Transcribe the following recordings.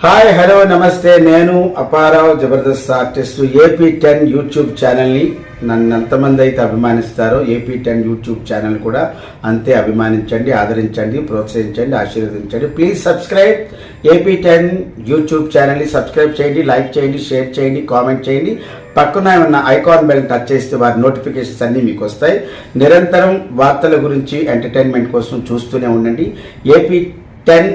Hi hello నమస్తే. నేను Apparao Jabardasth artist. AP10 YouTube ఛానల్ని నన్ను ఎంతమంది అయితే అభిమానిస్తారో AP10 యూట్యూబ్ ఛానల్ కూడా అంతే అభిమానించండి, ఆదరించండి, ప్రోత్సహించండి, ఆశీర్వదించండి. ప్లీజ్ సబ్స్క్రైబ్ AP10 యూట్యూబ్ ఛానల్ని సబ్స్క్రైబ్ చేయండి, లైక్ చేయండి, షేర్ చేయండి, కామెంట్ చేయండి. పక్కన ఏమన్నా ఐకాన్ బెల్ టచ్ చేస్తే వారి నోటిఫికేషన్స్ అన్నీ మీకు వస్తాయి. నిరంతరం వార్తల గురించి ఎంటర్టైన్మెంట్ కోసం చూస్తూనే ఉండండి AP10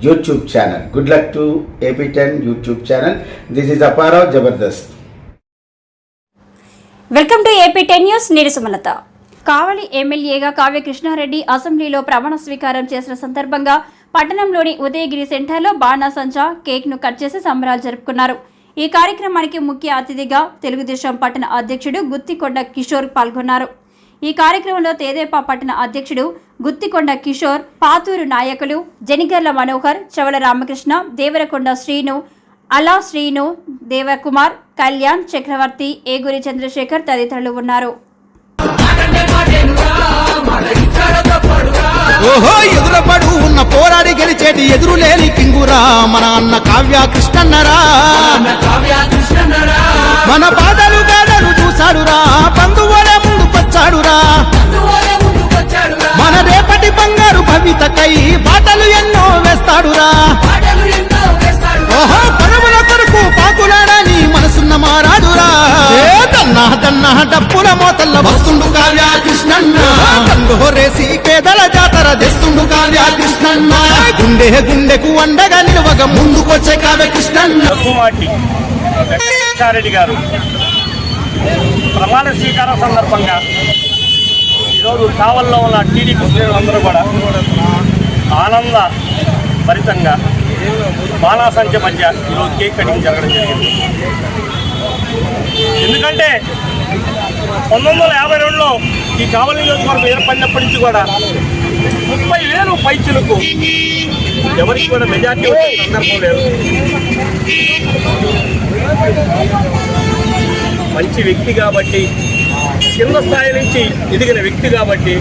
YouTube channel. Good luck to AP10 YouTube channel. This is Aparav Jabardast. Welcome to AP10 news. నేను సుమలత. కావలి ఎమ్మెల్యేగా కావ్య కృష్ణారెడ్డి అసెంబ్లీలో ప్రమాణ స్వీకారం చేసిన సందర్భంగా పట్టణంలోని ఉదయగిరి సెంటర్లో బాణాసంచా కేక్ను కట్ చేసి సంబరాలు జరుపుకున్నారు. ఈ కార్యక్రమానికి ముఖ్య అతిథిగా తెలుగుదేశం పట్టణ అధ్యక్షుడు గుత్తికొండ కిషోర్ పాల్గొన్నారు. ఈ కార్యక్రమంలో తేదేపా పట్టణ అధ్యక్షుడు గుత్తికొండ కిషోర్, పాతూరు నాయకులు జనిగర్ల మనోహర్, చవల రామకృష్ణ, దేవరకొండ శ్రీను, అలా శ్రీను, దేవకుమార్, కళ్యాణ్, చక్రవర్తి, ఏగురి చంద్రశేఖర్ తదితరులు ఉన్నారు. ఓహో ఎదురపడు ఉన్న పోరాడి గెలిచేటి ఎదురులేని కింగురా మన అన్న కావ్య కృష్ణన్నరా. మన బాధలు గాథలు చూసాడురా, బంధువులే ముందు వచ్చాడురా. మన రేపటి బంగారు భవితకై బాటలు ఎన్నో వేస్తాడురా. ఓహో పరముల కొరకు పాకులాడని మనసున్న మారాడురా. దన్నా దన్నా డప్పుల మోతల్ల వస్తుండు కావ్య కృష్ణన్న. రేసి పేదల జాతర తెస్తుండు కావ్య కృష్ణన్న. గుండె గుండెకు అండగా నిలవగా ముందుకొచ్చే కావ్య కృష్ణన్న. కృష్ణారెడ్డి గారు ప్రమాణ స్వీకారం సందర్భంగా ఈరోజు కావల్లో ఉన్న టీడీపీ శ్రేణులందరూ కూడా ఆనంద భరితంగా బాణాసంచ మధ్య ఈరోజు కేక్ కటింగ్ జరగడం జరిగింది. ఎందుకంటే 1952లో ఈ కావలి నియోజకవర్గం ఏర్పడినప్పటి నుంచి కూడా 30,000 పైచులకు ఎవరికి కూడా మెజార్టీ వచ్చే సందర్భం లేదు. మంచి వ్యక్తి కాబట్టి, కింద స్థాయి నుంచి ఎదిగిన వ్యక్తి కాబట్టి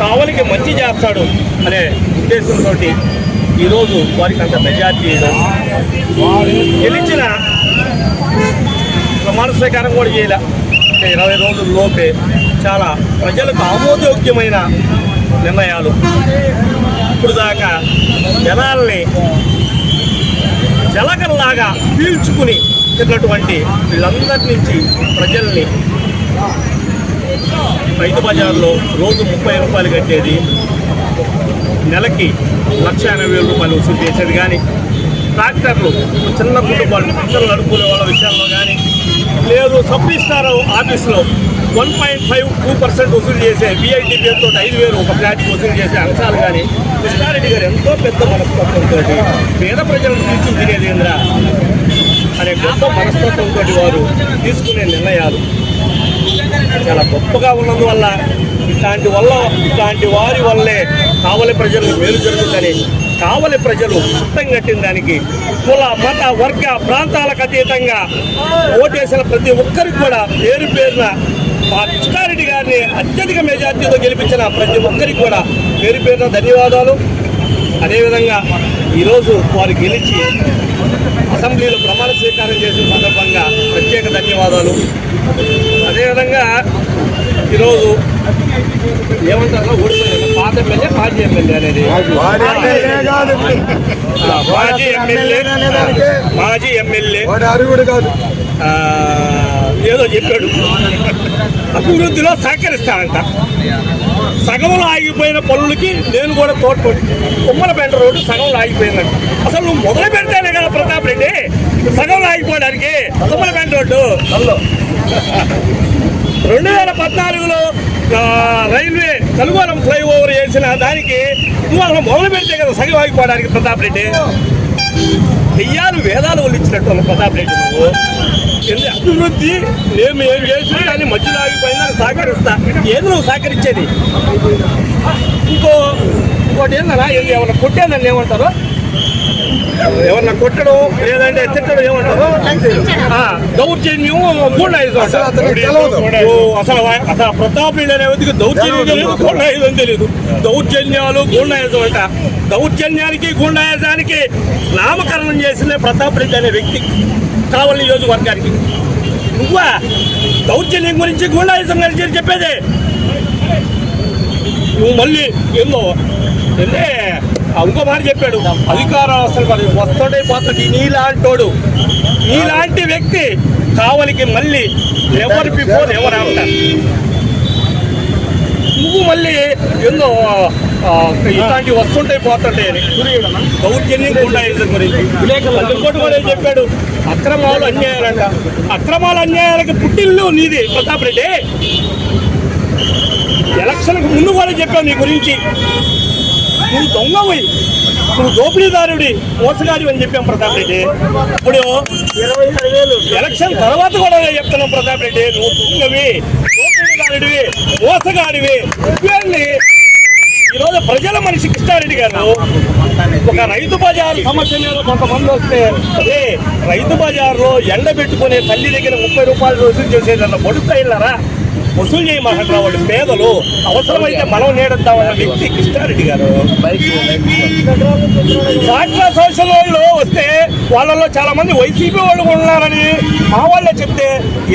కావలికి మంచి చేస్తాడు అనే ఉద్దేశంతో ఈరోజు వారికి అంత మెజార్టీ గెలిచిన ప్రమాణ స్వీకారం కూడా చేయలే. 20 రోజుల్లోపే చాలా ప్రజలకు ఆమోదయోగ్యమైన నిర్ణయాలు ఇప్పుడు దాకా జనాల్ని జలగల్లాగా పీల్చుకుని తిన్నటువంటి వీళ్ళందరి నుంచి ప్రజల్ని రైతు బజార్లో రోజు 30 రూపాయలు కట్టేది, నెలకి 1,80,000 రూపాయలు వసూలు చేసేది కానీ, ట్రాక్టర్లు చిన్న కుటుంబాలు పిల్లలు నడుపుకునే వాళ్ళ విషయాల్లో కానీ, లేదు సబ్ రిజిస్ట్రార్ ఆఫీసులో 1.52% వసూలు చేసే VIT పేరుతో 5,000 ఒక ఫ్లాట్కి వసూలు చేసే అంశాలు కానీ, కృష్ణారెడ్డి గారు ఎంతో పెద్ద మనస్తత్వంతో పేద ప్రజలను తీర్చి తినేదేంద్రా అనే గొప్ప మనస్తత్వంతో వారు తీసుకునే నిర్ణయాలు చాలా గొప్పగా ఉన్నందువల్ల ఇట్లాంటి వారి వల్లే కావలి ప్రజలకు మేలు జరుగుతుందని కావలి ప్రజలు చట్టం కట్టిన దానికి కుల మత వర్గ ప్రాంతాలకు అతీతంగా ఓటేసిన ప్రతి ఒక్కరికి కూడా పేరు పేరున మా కృష్ణారెడ్డి గారిని అత్యధిక మెజార్టీతో గెలిపించిన ప్రతి ఒక్కరికి కూడా పేరు పేరున ధన్యవాదాలు. అదేవిధంగా ఈరోజు వారు గెలిచి అసెంబ్లీలో ప్రమాణ స్వీకారం చేసిన సందర్భంగా ప్రత్యేక ధన్యవాదాలు. అదేవిధంగా ఈరోజు ఏమంటారు ఓడిపోయింది పాత ఎమ్మెల్యే మాజీ ఎమ్మెల్యే అనేది మాజీ ఎమ్మెల్యే ఏదో చెప్పాడు అభివృద్ధిలో సహకరిస్తానంట. సగంలో ఆగిపోయిన పనులకి నేను కూడా తోడ్పడి కుమ్మలపేట రోడ్డు సగంలో ఆగిపోయిందంట. అసలు నువ్వు మొదలు పెడితేనే కదా ప్రతాప్ రెడ్డి సగంలో ఆగిపోవడానికి కుమ్మలపేట రోడ్డు. 2014లో రైల్వే కలుగోరం ఫ్లైఓవర్ చేసిన దానికి నువ్వు అసలు మొదలు పెడితే కదా సగం ఆగిపోవడానికి ప్రతాప్ రెడ్డి. దెయ్యాలు వేదాలు వల్లించినట్టు ప్రతాప్ రెడ్డి నువ్వు అభివృద్ధి మేము ఏం చేసినా కానీ మధ్యలో ఆగిపోయిందని సహకరిస్తా. ఏది నువ్వు సహకరించేది? ఇంకోటి ఏందన్నా ఏమన్నా కొట్టేదని ఏమంటారు ఎవరన్నా కొట్టడం లేదంటే తిట్టడం ఏమంటారు దౌర్జన్యం గూండాయిజం అసలు ప్రతాప్ రెడ్డి అనే వ్యక్తికి దౌర్జన్యం తెలియదు, గూండాయిజం తెలియదు. దౌర్జన్యాలు గూండాయిజం అంట. దౌర్జన్యానికి గూండాయిజానికి నామకరణం చేసిన ప్రతాప్ రెడ్డి అనే వ్యక్తి కావలి నియోజకవర్గానికి. నువ్వా దౌర్జన్యం గురించి గూండాయిజం గురించి చెప్పేది? నువ్వు మళ్ళీ ఏందో అంటే ఇంకో మాట చెప్పాడు, అధికార అసలు మరి వస్తుండే పోతుంది. నీలాంటి వ్యక్తి కావలికి మళ్ళీ ఎవరు బిఫోర్ ఎవరు ఆఫ్టర్. నువ్వు మళ్ళీ ఏందో ఇలాంటి వస్తుంటాయి పోతుంటాయి అని దౌర్జన్యం గుండాయిజం గురించి ఇంకోటి కూడా ఏం చెప్పాడు, అక్రమాలు అన్యాయాలంట. అక్రమాలు అన్యాయాలకు పుట్టిల్లు నీది ప్రతాప్ రెడ్డి. ఎలక్షన్కు ముందు కూడా చెప్పావు నీ గురించి. నువ్వు దొంగవి, నువ్వు దోపిడీదారుడి, మోసగాడి అని చెప్పాం ప్రతాప్ రెడ్డి. ఇప్పుడు 27,000 ఎలక్షన్ తర్వాత కూడా చెప్తున్నాం ప్రతాప్ రెడ్డి, నువ్వు దొంగవి, దోపిడీదారుడివి, మోసగాడివి. ఇవన్నీ ఈరోజు ప్రజల మనిషి కృష్ణారెడ్డి గారు ఒక రైతు బజారు సమస్య మీద కొంతమంది వస్తే అదే రైతు బజార్లో ఎండబెట్టుకునే తల్లి దగ్గర 30 రూపాయలు వసూలు చేసేదన్న బడుతా ఇల్లారా? వసూలు చేయమంటారా వాళ్ళు? పేదలు అవసరమైతే మనం నేడద్దామన్న వ్యక్తి కృష్ణారెడ్డి గారు. ట్రాక్టర్ అసోసియేషన్ వాళ్ళు వస్తే వాళ్ళలో చాలా మంది వైసీపీ వాళ్ళు ఉన్నారని మా వాళ్ళే చెప్తే,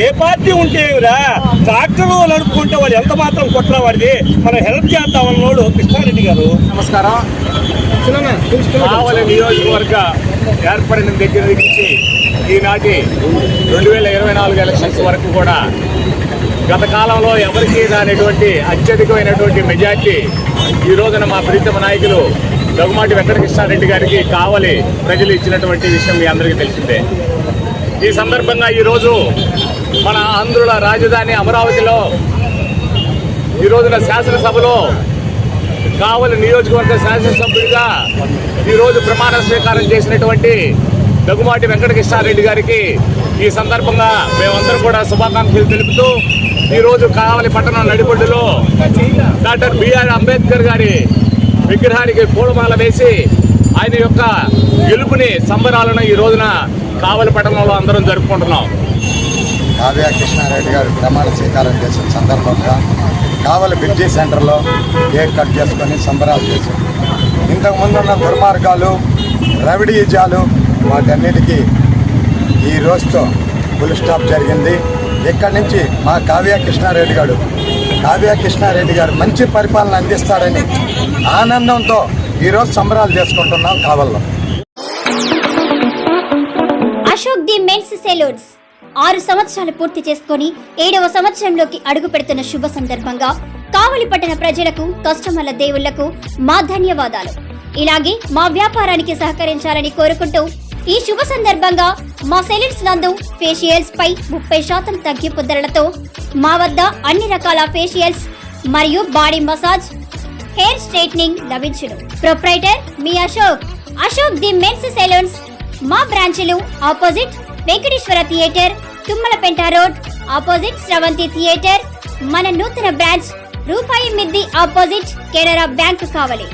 ఏ పార్టీ ఉంటేరా ట్రాక్టర్లు నడుపుకుంటే వాళ్ళు ఎంత మాత్రం కొట్టిన వాడిది మనం హెల్ప్ చేద్దామన్నోడు కృష్ణారెడ్డి గారు. నమస్కారం. కావలి నియోజకవర్గ ఏర్పడిన దగ్గర నుంచి ఈనాటి 2024 ఎలక్షన్స్ వరకు కూడా గత కాలంలో ఎవరికి రానటువంటి అత్యధికమైనటువంటి మెజార్టీ ఈ రోజున మా ప్రీతమ నాయకులు దగ్గుమాటి వెంకటకృష్ణారెడ్డి గారికి కావలి ప్రజలు ఇచ్చినటువంటి విషయం మీ అందరికీ తెలిసిందే. ఈ సందర్భంగా ఈరోజు మన ఆంధ్రుల రాజధాని అమరావతిలో ఈ రోజున శాసనసభలో కావలి నియోజకవర్గ శాసనసభ్యుడిగా ఈరోజు ప్రమాణ స్వీకారం చేసినటువంటి దగ్గుమాటి వెంకటకృష్ణారెడ్డి గారికి ఈ సందర్భంగా మేమందరం కూడా శుభాకాంక్షలు తెలుపుతూ ఈరోజు కావలి పట్టణం నడిబొడ్డులో డాక్టర్ బిఆర్ అంబేద్కర్ గారి విగ్రహానికి పూలమాల వేసి ఆయన యొక్క గెలుపుని సంబరాలను ఈ రోజున కావలి పట్టణంలో అందరం జరుపుకుంటున్నాం. కావ్య కృష్ణారెడ్డి గారు ప్రమాణ స్వీకారం చేసిన సందర్భంగా కావలి బ్రిడ్జి సెంటర్లో కేక్ కట్ చేసుకొని సంబరాలు చేశారు. ఇంతకుముందు ఉన్న దుర్మార్గాలు, రవిడీజాలు వాటన్నిటికీ ఈ రోజుతో ఫుల్ స్టాప్ జరిగింది. ఇక్కడి నుంచి మా కావ్య కృష్ణారెడ్డి గారు మంచి పరిపాలన అందిస్తారని ఆనందంతో ఈరోజు సంబరాలు చేసుకుంటున్నాం కావల్లో. అశోక్ ది మెన్స్ సెలూన్స్ 6 సంవత్సరాలు పూర్తి చేసుకుని 7వ సంవత్సరంలోకి అడుగు పెడుతున్న శుభ సందర్భంగా కావలి పట్టణ ప్రజలకు, కస్టమర్ల దేవుళ్లకు మా ధన్యవాదాలు. ఇలాగే మా వ్యాపారానికి సహకరించాలని కోరుకుంటూ ఈ శుభ సందర్భంగా మా సెలూన్స్ నందు ఫేషియల్స్ పై 30% తగ్గింపు ధరలతో మా వద్ద అన్ని రకాల ఫేషియల్స్ మరియు బాడీ మసాజ్, హెయిర్ స్ట్రైట్నింగ్ లభించును. ప్రొప్రైటర్ మీ అశోక్ ది మెన్స్ సెలూన్స్. మా బ్రాంచ్లు opposite Venkateswara theatre, Thummalapenta road, opposite Sravanthi theatre. మన నూతన బ్రాంచ్ రూపాయి మిద్ది ఆపోజిట్ కెనరా బ్యాంక్ కావలి.